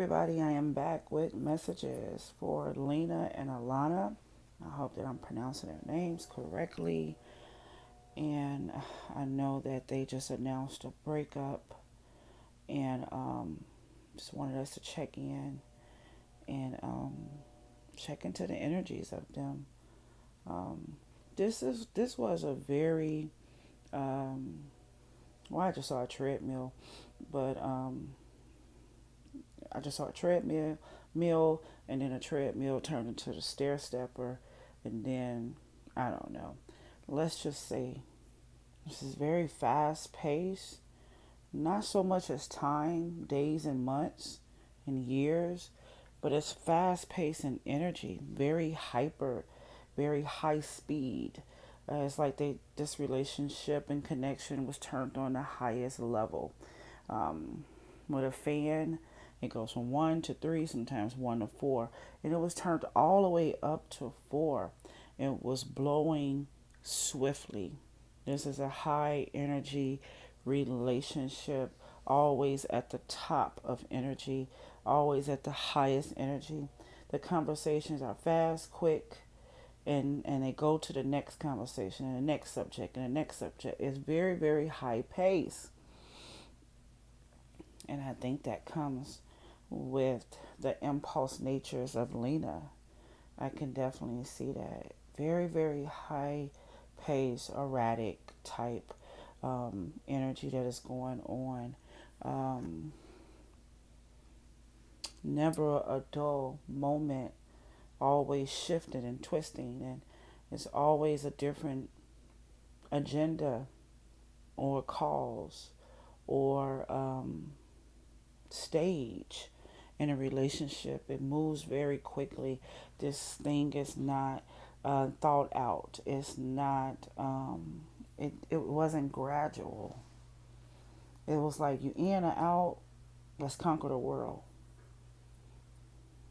everybody. I am back with messages for Lena and Alana. I hope that I'm pronouncing their names correctly. And I know that they just announced a breakup and just wanted us to check in and check into the energies of them. Um, this was a very well, I just saw a treadmill, but I just saw a treadmill, and then a treadmill turned into the stair stepper, and then I don't know. Let's just say this is very fast paced. Not so much as time, days and months and years, but it's fast paced and energy, very hyper, very high speed. It's like this relationship and connection was turned on the highest level. Um, with a fan, it goes from 1 to 3, sometimes 1 to 4, and it was turned all the way up to 4. It was blowing swiftly. This is a high energy relationship, always at the top of energy, always at the highest energy. The conversations are fast, quick, and they go to the next conversation and the next subject and the next subject. It's very, very high pace. And I think that comes with the impulse natures of Lena. I can definitely see that. Very, very high pace, erratic type energy that is going on. Um, Never a dull moment, always shifting and twisting, and it's always a different agenda or cause or stage in a relationship. It moves very quickly. This thing is not thought out. It's not. It wasn't gradual. It was like you in or out. Let's conquer the world.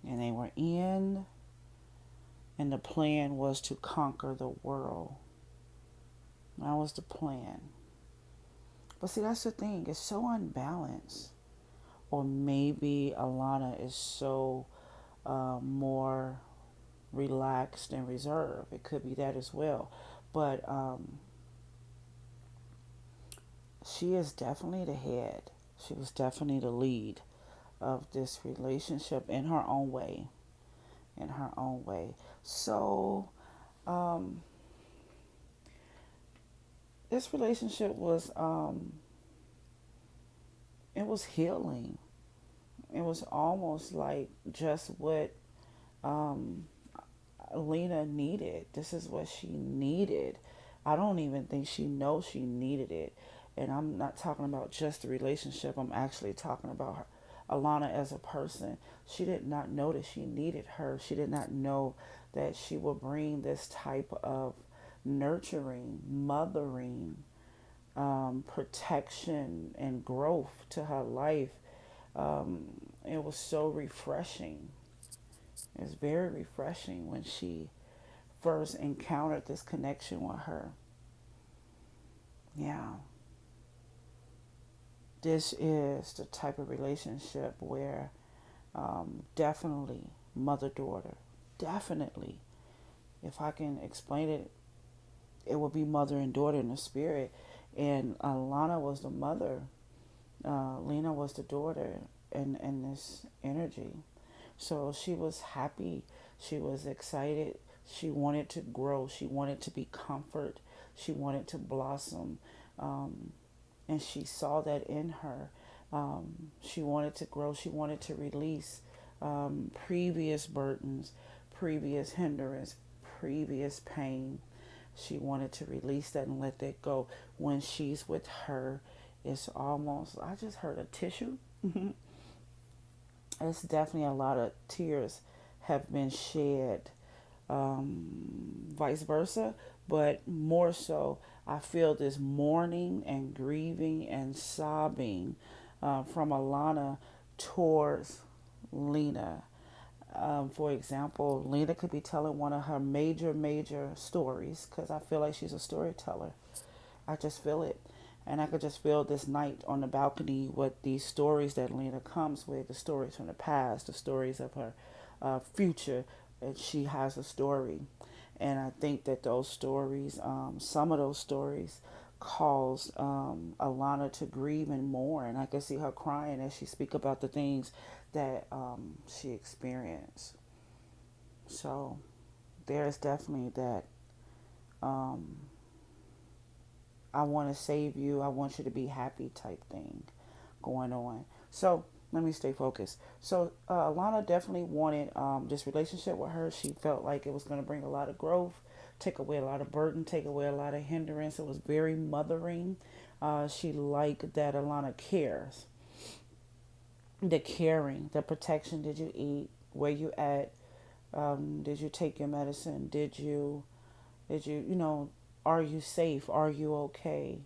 And they were in, and the plan was to conquer the world. That was the plan. But see, that's the thing. It's so unbalanced. Or maybe Alana is so more relaxed and reserved. It could be that as well. But she is definitely the head. She was definitely the lead of this relationship in her own way. In her own way. So, um, this relationship was, it was healing. It was almost like just what um, Lena needed. This is what she needed. I don't even think she knows she needed it. And I'm not talking about just the relationship. I'm actually talking about her, Alana as a person. She did not know that she needed her. She did not know that she would bring this type of nurturing, mothering, protection, and growth to her life. Um, it was so refreshing. It was very refreshing when she first encountered this connection with her. Yeah, this is the type of relationship where definitely mother daughter, definitely. If I can explain it, it would be mother and daughter in the spirit. And Alana was the mother, Lena was the daughter, in this energy. So she was happy. She was excited. She wanted to grow. She wanted to be comfort. She wanted to blossom. Um, and she saw that in her. She wanted to grow. She wanted to release previous burdens, previous hindrance, previous pain. She wanted to release that and let that go. When she's with her, it's almost, I just heard a tissue. It's definitely a lot of tears have been shed, vice versa, but more so, I feel this mourning and grieving and sobbing from Alana towards Lena. For example, Lena could be telling one of her major stories because I feel like she's a storyteller. I just feel it. And I could just feel this night on the balcony with these stories that Lena comes with, the stories from the past, the stories of her future. And she has a story. And I think that those stories, some of those stories, caused Alana to grieve and mourn. And I can see her crying as she speak about the things that she experienced. So there's definitely that. Um, I want to save you. I want you to be happy type thing going on. So let me stay focused. So Alana definitely wanted this relationship with her. She felt like it was going to bring a lot of growth, take away a lot of burden, take away a lot of hindrance. It was very mothering. She liked that Alana cares, the caring, the protection. Did you eat? Where you at? Did you take your medicine? You know, are you safe? Are you okay?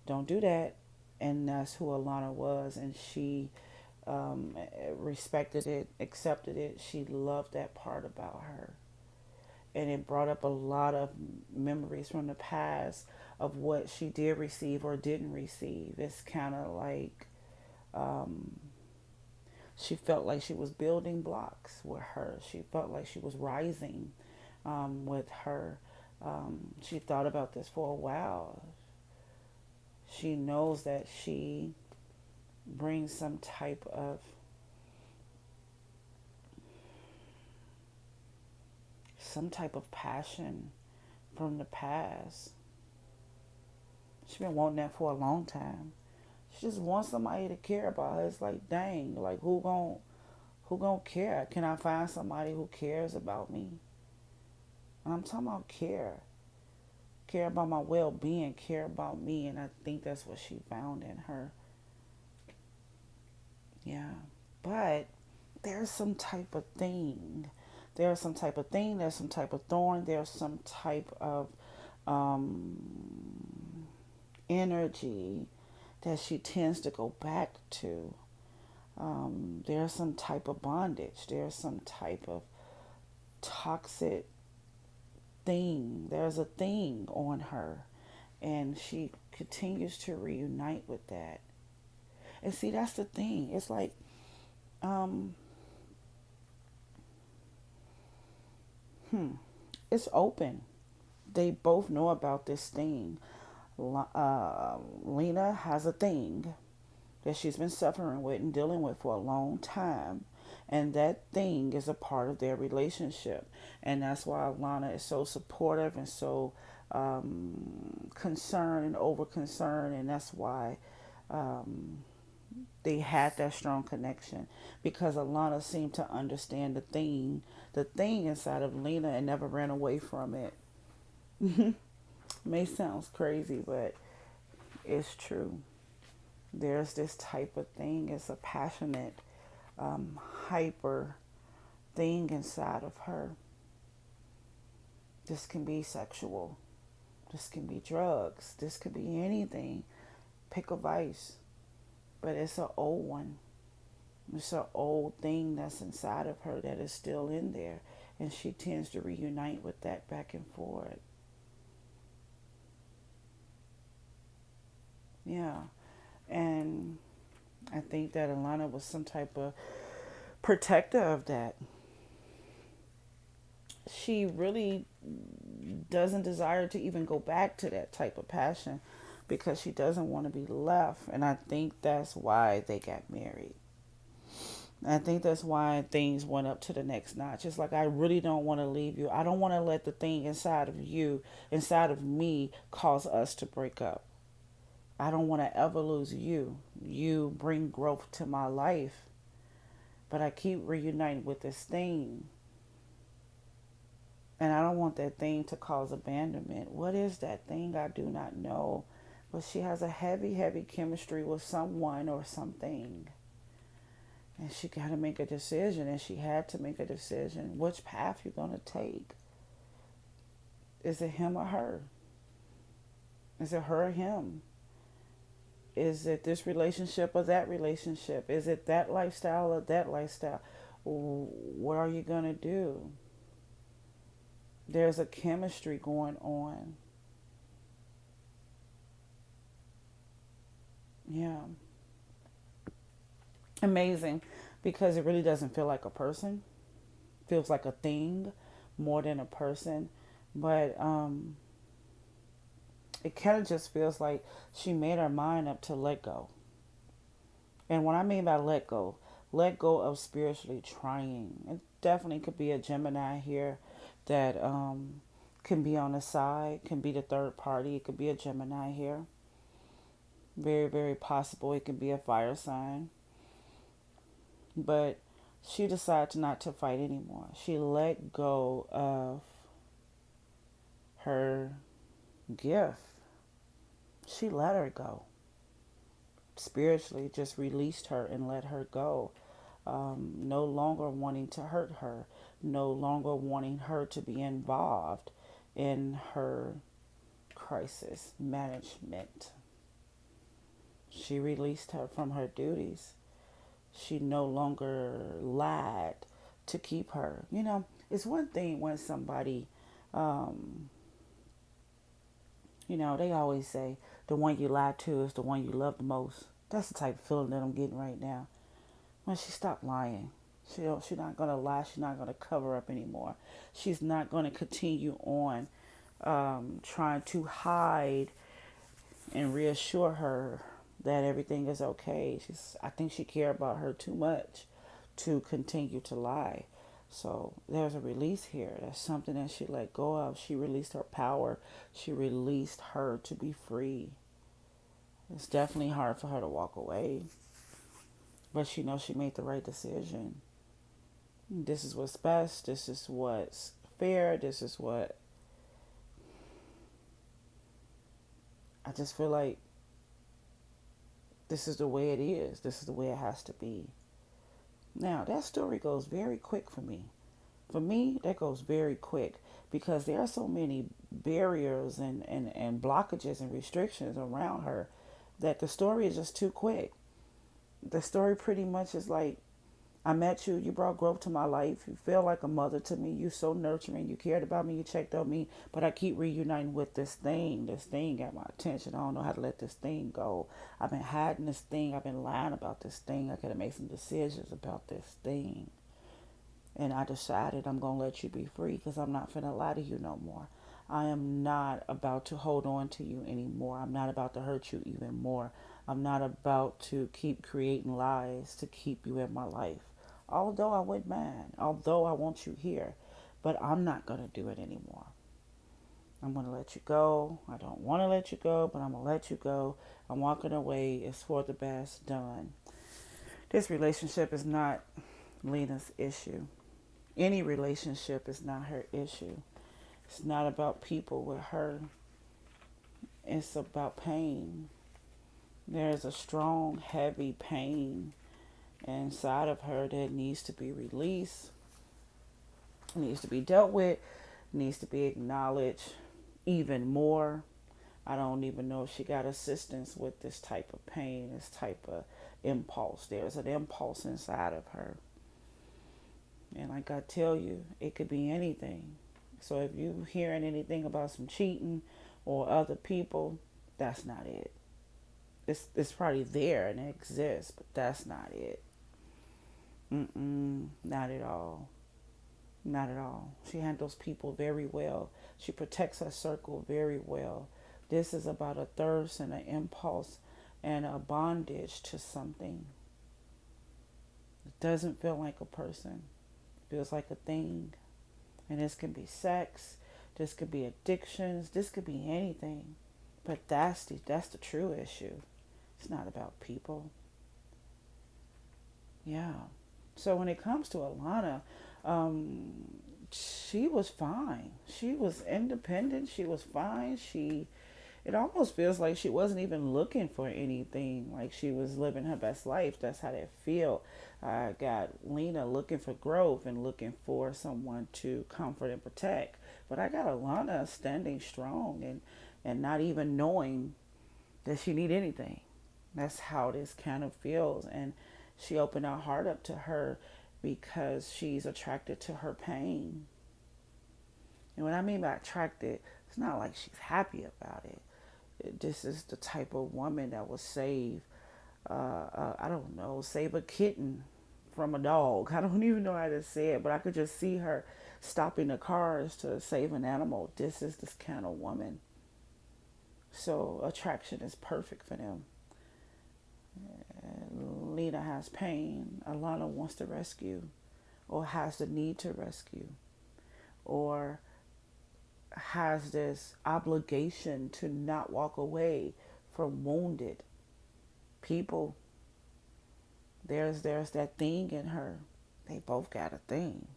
Don't do that. And that's who Alana was. And she um, respected it, accepted it. She loved that part about her. And it brought up a lot of memories from the past of what she did receive or didn't receive. It's kind of like um, she felt like she was building blocks with her. She felt like she was rising with her. She thought about this for a while. She knows that she brings some type of passion from the past. She's been wanting that for a long time. She just wants somebody to care about her. It's like, dang, like who gon' care? Can I find somebody who cares about me? And I'm talking about care about my well-being, care about me, and I think that's what she found in her. Yeah, but there's some type of thing. There's some type of thing. There's some type of thorn. There's some type of um, energy that she tends to go back to. There's some type of bondage. There's some type of toxic thing. There's a thing on her. And she continues to reunite with that. And see, that's the thing. It's like, um, it's open. They both know about this thing. Lena has a thing that she's been suffering with and dealing with for a long time. And that thing is a part of their relationship. And that's why Lana is so supportive and so concerned and over concerned. And that's why they had that strong connection because Alana seemed to understand the thing inside of Lena and never ran away from it. May sounds crazy, but it's true. There's this type of thing. It's a passionate, hyper thing inside of her. This can be sexual. This can be drugs. This could be anything. Pick a vice. But it's an old one. It's an old thing that's inside of her that is still in there. And she tends to reunite with that back and forth. Yeah. And I think that Alana was some type of protector of that. She really doesn't desire to even go back to that type of passion because she doesn't want to be left. And I think that's why they got married. I think that's why things went up to the next notch. It's like, I really don't want to leave you. I don't want to let the thing inside of you, inside of me, cause us to break up. I don't want to ever lose you. You bring growth to my life. But I keep reuniting with this thing. And I don't want that thing to cause abandonment. What is that thing? I do not know. But she has a heavy, heavy chemistry with someone or something. And she got to make a decision. And she had to make a decision. Which path you going to take? Is it him or her? Is it her or him? Is it this relationship or that relationship? Is it that lifestyle or that lifestyle? What are you going to do? There's a chemistry going on. Yeah. Amazing, because it really doesn't feel like a person. It feels like a thing more than a person. But it kind of just feels like she made her mind up to let go. And what I mean by let go of spiritually trying. It definitely could be a Gemini here that can be on the side, can be the third party. It could be a Gemini here. Very, very possible it could be a fire sign. But she decided not to fight anymore. She let go of her gift. She let her go. Spiritually, just released her and let her go. No longer wanting to hurt her, no longer wanting her to be involved in her crisis management. She released her from her duties. She no longer lied to keep her. You know, it's one thing when somebody, um, they always say the one you lied to is the one you love the most. That's the type of feeling that I'm getting right now. When she stopped lying, she's not gonna lie. She's not gonna cover up anymore. She's not gonna continue on trying to hide and reassure her that everything is okay. I think she cared about her too much to continue to lie. So there's a release here. That's something that she let go of. She released her power. She released her to be free. It's definitely hard for her to walk away, but she knows she made the right decision. This is what's best. This is what's fair. This is what I just feel like this is the way it is. This is the way it has to be. Now, that story goes very quick for me. For me, that goes very quick because there are so many barriers and blockages and restrictions around her that the story is just too quick. The story pretty much is like, I met you, you brought growth to my life, you feel like a mother to me, you so nurturing, you cared about me, you checked on me, but I keep reuniting with this thing. This thing got my attention. I don't know how to let this thing go. I've been hiding this thing, I've been lying about this thing. I gotta make some decisions about this thing. And I decided I'm going to let you be free because I'm not finna lie to you no more. I am not about to hold on to you anymore. I'm not about to hurt you even more. I'm not about to keep creating lies to keep you in my life. Although I wouldn't mind, although I want you here, but I'm not going to do it anymore. I'm going to let you go. I don't want to let you go, but I'm going to let you go. I'm walking away. It's for the best. Done. This relationship is not Lena's issue. Any relationship is not her issue. It's not about people with her. It's about pain. There's a strong, heavy pain inside of her that needs to be released, needs to be dealt with, needs to be acknowledged even more. I don't even know if she got assistance with this type of pain, this type of impulse. There's an impulse inside of her. And like I tell you, it could be anything. So if you hearing anything about some cheating or other people, that's not it. It's probably there and it exists, but that's not it. Not at all. Not at all. She handles people very well. She protects her circle very well. This is about a thirst and an impulse and a bondage to something. It doesn't feel like a person. It feels like a thing. And this can be sex. This could be addictions. This could be anything. But that's the true issue. It's not about people. Yeah. So when it comes to Alana, um, she was fine. She was independent. She was fine. It almost feels like she wasn't even looking for anything. Like she was living her best life. That's how they feel. I got Lena looking for growth and looking for someone to comfort and protect. But I got Alana standing strong and not even knowing that she need anything. That's how this kind of feels. And she opened her heart up to her because she's attracted to her pain. And what I mean by attracted, it's not like she's happy about it. This is the type of woman that will save I don't know, save a kitten from a dog. I don't even know how to say it, but I could just see her stopping the cars to save an animal. This is this kind of woman. So attraction is perfect for them. Lena has pain. Alana wants to rescue or has the need to rescue or has this obligation to not walk away from wounded people. There's that thing in her. They both got a thing.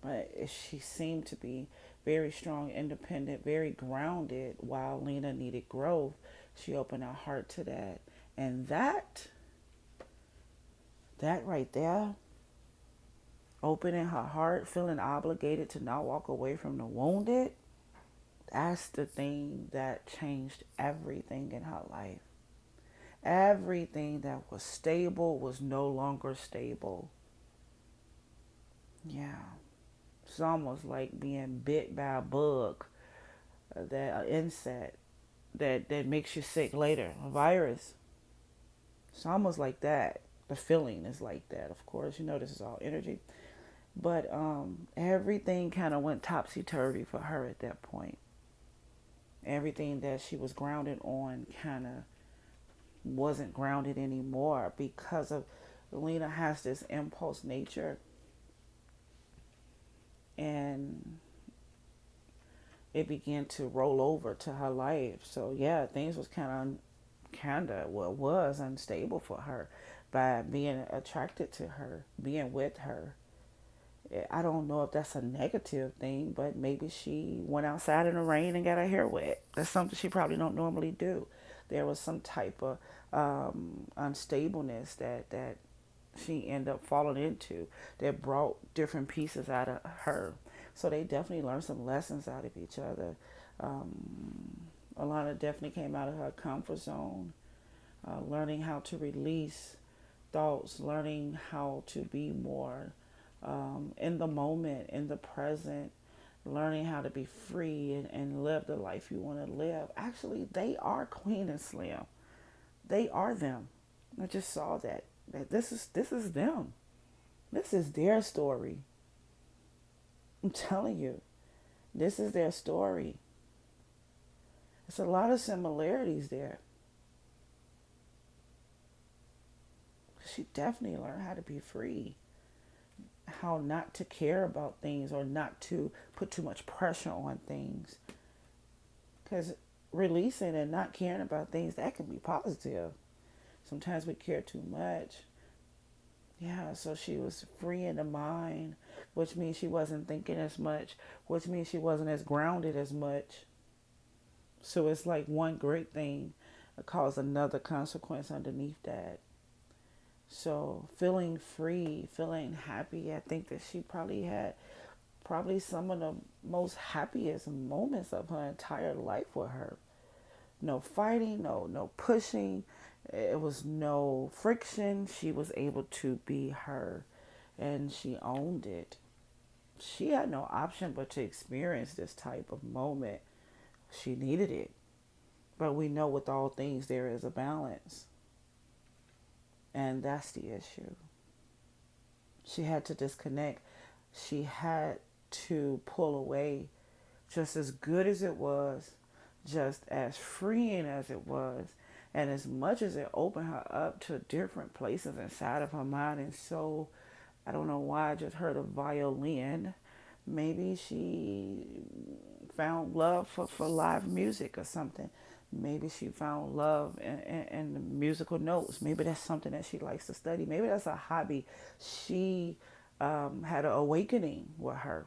But she seemed to be very strong, independent, very grounded while Lena needed growth. She opened her heart to that. And that right there, opening her heart, feeling obligated to not walk away from the wounded, that's the thing that changed everything in her life. Everything that was stable was no longer stable. Yeah. It's almost like being bit by a bug, that an insect that makes you sick later, a virus. It's almost like that. The feeling is like that. Of course, you know this is all energy, but everything kind of went topsy turvy for her at that point. Everything that she was grounded on kind of wasn't grounded anymore because of Lena has this impulse nature, and it began to roll over to her life. So yeah, things was was unstable for her by being attracted to her, being with her. I don't know if that's a negative thing, but maybe she went outside in the rain and got her hair wet. That's something she probably don't normally do. There was some type of unstableness that she ended up falling into that brought different pieces out of her. So they definitely learned some lessons out of each other. Alana definitely came out of her comfort zone, learning how to release thoughts, learning how to be more in the moment, in the present, learning how to be free and live the life you want to live. Actually, they are Queen and Slim. They are them. I just saw that this is them. This is their story. I'm telling you, this is their story. It's a lot of similarities there. She definitely learned how to be free, how not to care about things or not to put too much pressure on things. Because releasing and not caring about things, that can be positive. Sometimes we care too much. Yeah, so she was free in the mind, which means she wasn't thinking as much, which means she wasn't as grounded as much. So it's like one great thing caused another consequence underneath that. So feeling free, feeling happy, I think that she probably had probably some of the most happiest moments of her entire life with her. No fighting, no pushing. It was no friction. She was able to be her and she owned it. She had no option but to experience this type of moment. She needed it. But we know with all things there is a balance. And that's the issue. She had to disconnect. She had to pull away. Just as good as it was, just as freeing as it was, and as much as it opened her up to different places inside of her mind and soul. I don't know why I just heard a violin. Maybe she found love for live music or something. Maybe she found love in the musical notes. Maybe that's something that she likes to study. Maybe that's a hobby. She had an awakening with her.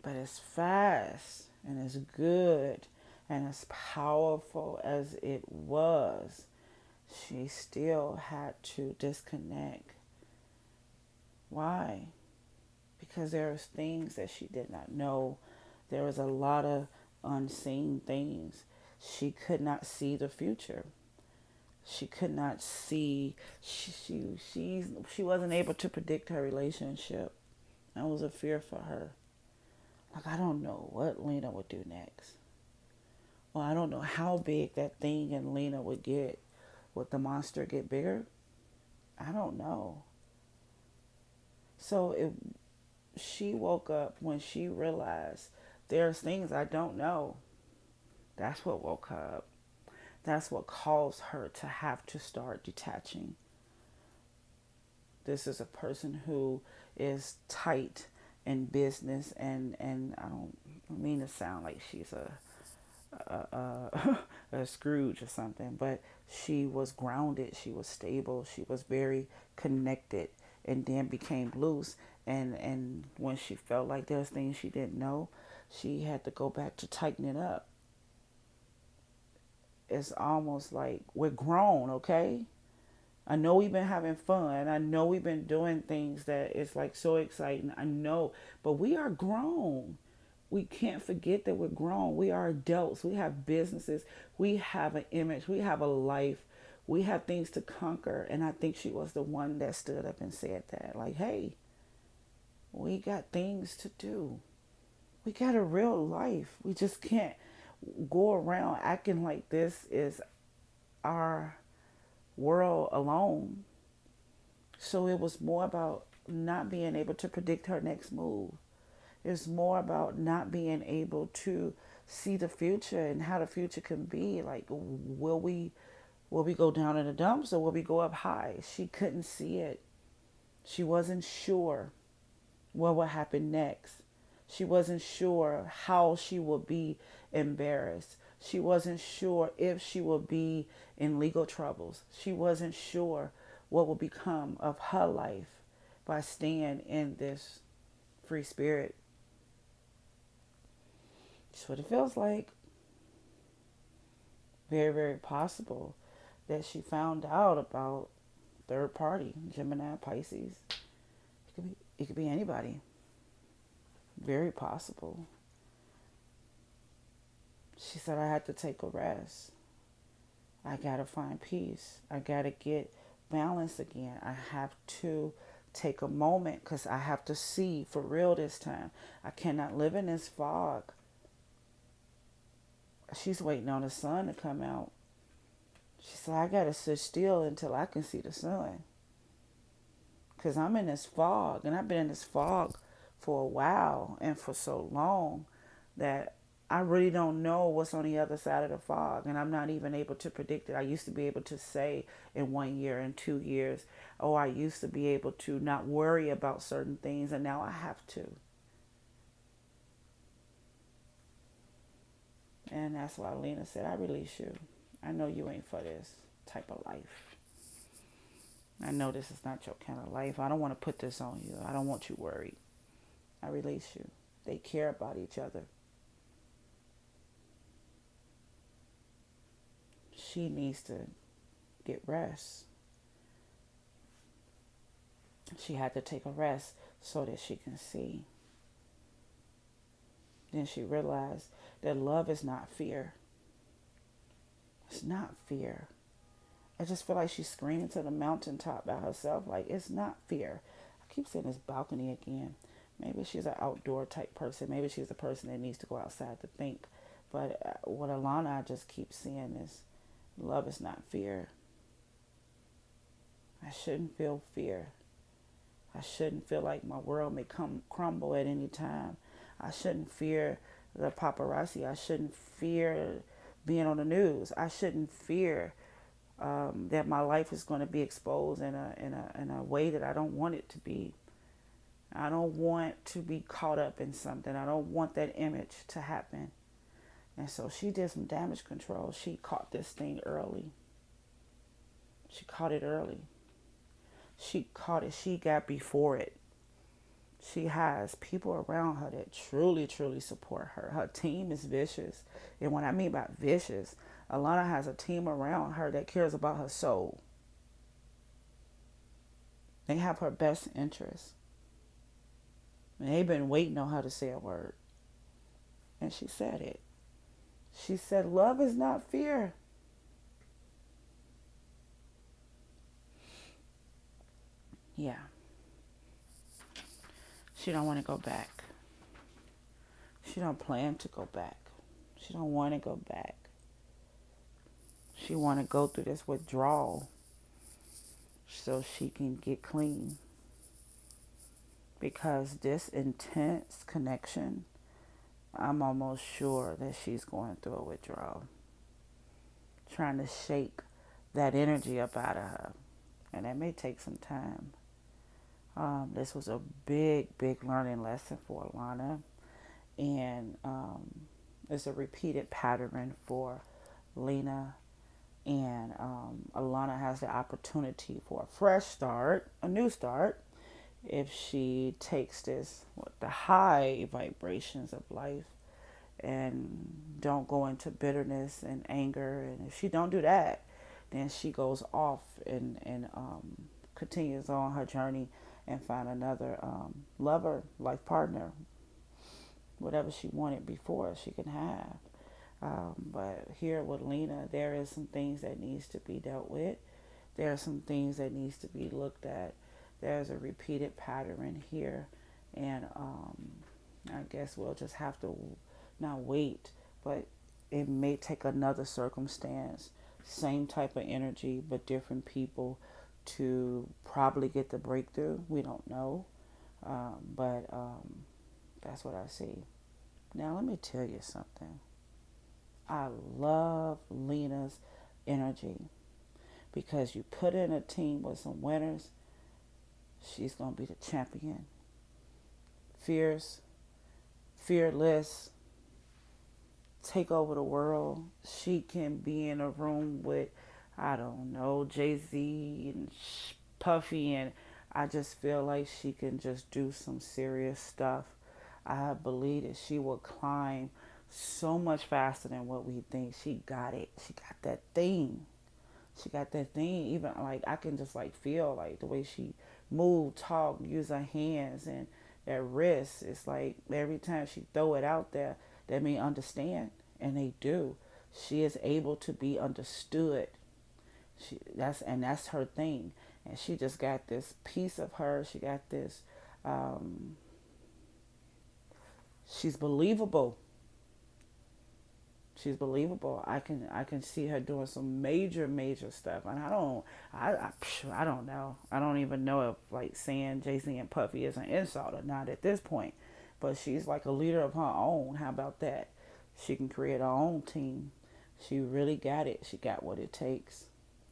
But as fast and as good and as powerful as it was, she still had to disconnect. Why? Because there was things that she did not know. There was a lot of unseen things. She could not see the future. She could not see. She wasn't able to predict her relationship. That was a fear for her. Like, I don't know what Lena would do next. Well, I don't know how big that thing in Lena would get. Would the monster get bigger? I don't know. So she woke up when she realized there's things I don't know. That's what woke her up. That's what caused her to have to start detaching. This is a person who is tight in business, and I don't mean to sound like she's a Scrooge or something, but she was grounded, she was stable, she was very connected, and then became loose. And when she felt like there's things she didn't know, she had to go back to tighten it up. It's almost like we're grown, okay? I know we've been having fun. I know we've been doing things that is like so exciting. I know, but we are grown. We can't forget that we're grown. We are adults. We have businesses. We have an image. We have a life. We have things to conquer. And I think she was the one that stood up and said that. Like, hey, we got things to do. We got a real life. We just can't go around acting like this is our world alone. So it was more about not being able to predict her next move. It's more about not being able to see the future and how the future can be. Like, will we go down in the dumps or will we go up high? She couldn't see it. She wasn't sure what would happen next. She wasn't sure how she would be embarrassed. She wasn't sure if she would be in legal troubles. She wasn't sure what would become of her life by staying in this free spirit. That's what it feels like. Very, very possible that she found out about third party, Gemini, Pisces. It could be anybody. Very possible. She said, I had to take a rest. I got to find peace. I got to get balance again. I have to take a moment because I have to see for real this time. I cannot live in this fog. She's waiting on the sun to come out. She said, I got to sit still until I can see the sun. Because I'm in this fog, and I've been in this fog for a while and for so long that I really don't know what's on the other side of the fog, and I'm not even able to predict it. I used to be able to say in 1 year and 2 years, oh, I used to be able to not worry about certain things, and now I have to. And that's why Lena said, I release you. I know you ain't for this type of life. I know this is not your kind of life. I don't want to put this on you. I don't want you worried. I release you. They care about each other. She needs to get rest. She had to take a rest so that she can see. Then she realized that love is not fear. It's not fear. I just feel like she's screaming to the mountaintop by herself. Like, it's not fear. I keep saying this balcony again. Maybe she's an outdoor type person. Maybe she's a person that needs to go outside to think. But what Alana I just keep seeing is love is not fear. I shouldn't feel fear. I shouldn't feel like my world may crumble at any time. I shouldn't fear the paparazzi. I shouldn't fear being on the news. I shouldn't fear that my life is going to be exposed in a way that I don't want it to be. I don't want to be caught up in something. I don't want that image to happen. And so she did some damage control. She caught this thing early. She caught it early. She caught it. She got before it. She has people around her that truly, truly support her. Her team is vicious. And what I mean by vicious, Alana has a team around her that cares about her soul. They have her best interest. And they've been waiting on her to say a word. And she said it. She said, love is not fear. Yeah. She don't want to go back. She don't plan to go back. She don't want to go back. She want to go through this withdrawal so she can get clean, because this intense connection, I'm almost sure that she's going through a withdrawal, trying to shake that energy up out of her. And that may take some time. This was a big learning lesson for Alana. And it's a repeated pattern for Lena. And Alana has the opportunity for a fresh start, a new start, if she takes this with the high vibrations of life and don't go into bitterness and anger. And if she don't do that, then she goes off and continues on her journey and find another lover, life partner, whatever she wanted before she can have. But here with Lena, there is some things that needs to be dealt with. There are some things that needs to be looked at. There's a repeated pattern here, and I guess we'll just have to not wait, but it may take another circumstance, same type of energy, but different people to probably get the breakthrough. We don't know, but that's what I see. Now, let me tell you something. I love Lena's energy because you put in a team with some winners, she's going to be the champion. Fierce, fearless, take over the world. She can be in a room with, I don't know, Jay-Z and Puffy, and I just feel like she can just do some serious stuff. I believe that she will climb so much faster than what we think. She got it. She got that thing. She got that thing. Even like I can just like feel like the way she move, talk, use her hands and that wrist. It's like every time she throw it out there, they may understand, and they do. She is able to be understood. That's her thing, and she just got this piece of her. She got this. Um, she's believable. She's believable. I can see her doing some major stuff, and I don't know. I don't even know if like saying Jay-Z and Puffy is an insult or not at this point. But she's like a leader of her own. How about that? She can create her own team. She really got it. She got what it takes.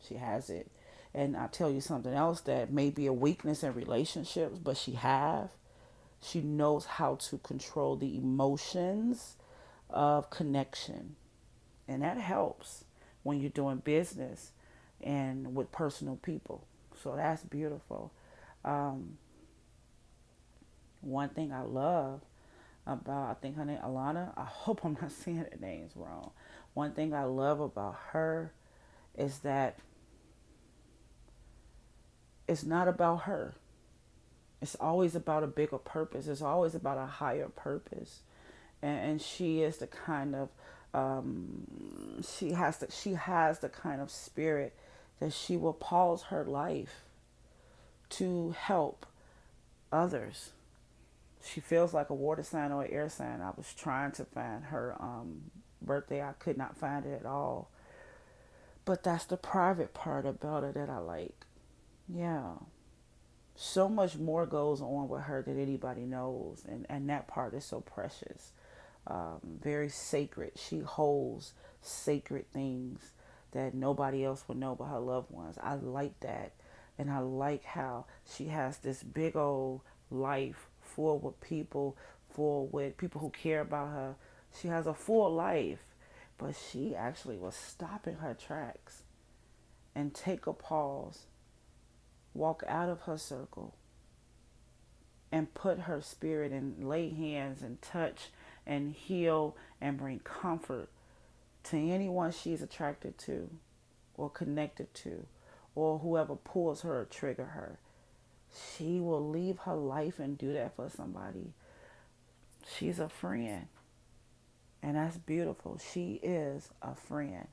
She has it. And I tell you something else that may be a weakness in relationships, but she knows how to control the emotions of connection. And that helps when you're doing business and with personal people. So that's beautiful. Um, One thing I love about, I think her name Alana, I hope I'm not saying her names wrong. One thing I love about her is that it's not about her. It's always about a bigger purpose. It's always about a higher purpose. And she is the kind of she has the kind of spirit that she will pause her life to help others. She feels like a water sign or an air sign. I was trying to find her birthday. I could not find it at all. But that's the private part about her that I like. Yeah. So much more goes on with her than anybody knows. And that part is so precious. Very sacred. She holds sacred things that nobody else would know but her loved ones. I like that. And I like how she has this big old life full with people, full with people who care about her. She has a full life, but she actually was stop in her tracks and take a pause, walk out of her circle, and put her spirit and lay hands and touch and heal and bring comfort to anyone she's attracted to or connected to or whoever pulls her or trigger her. She will leave her life and do that for somebody. She's a friend, and that's beautiful. She is a friend.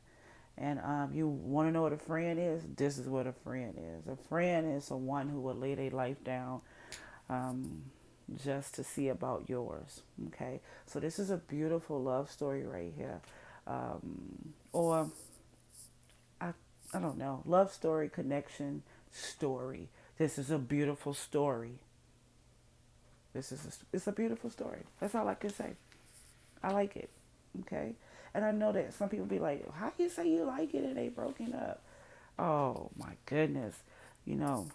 And you want to know what a friend is? This is what a friend is. A friend is someone who will lay their life down um, just to see about yours. Okay, so this is a beautiful love story right here. Or I don't know, love story, connection story. This is a beautiful story. It's a beautiful story. That's all I can say. I like it. Okay. And I know that some people be like, how you say you like it and they broken up? Oh my goodness. You know,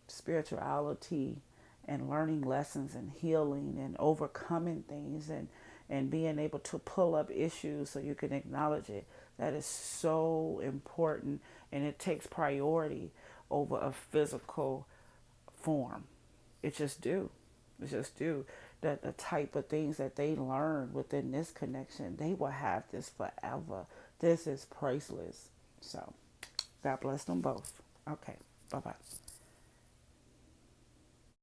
spirituality and learning lessons and healing and overcoming things and being able to pull up issues so you can acknowledge it. That is so important, and it takes priority over a physical form. It just do. It just do. That the type of things that they learn within this connection, they will have this forever. This is priceless. So God bless them both. Okay. Bye bye.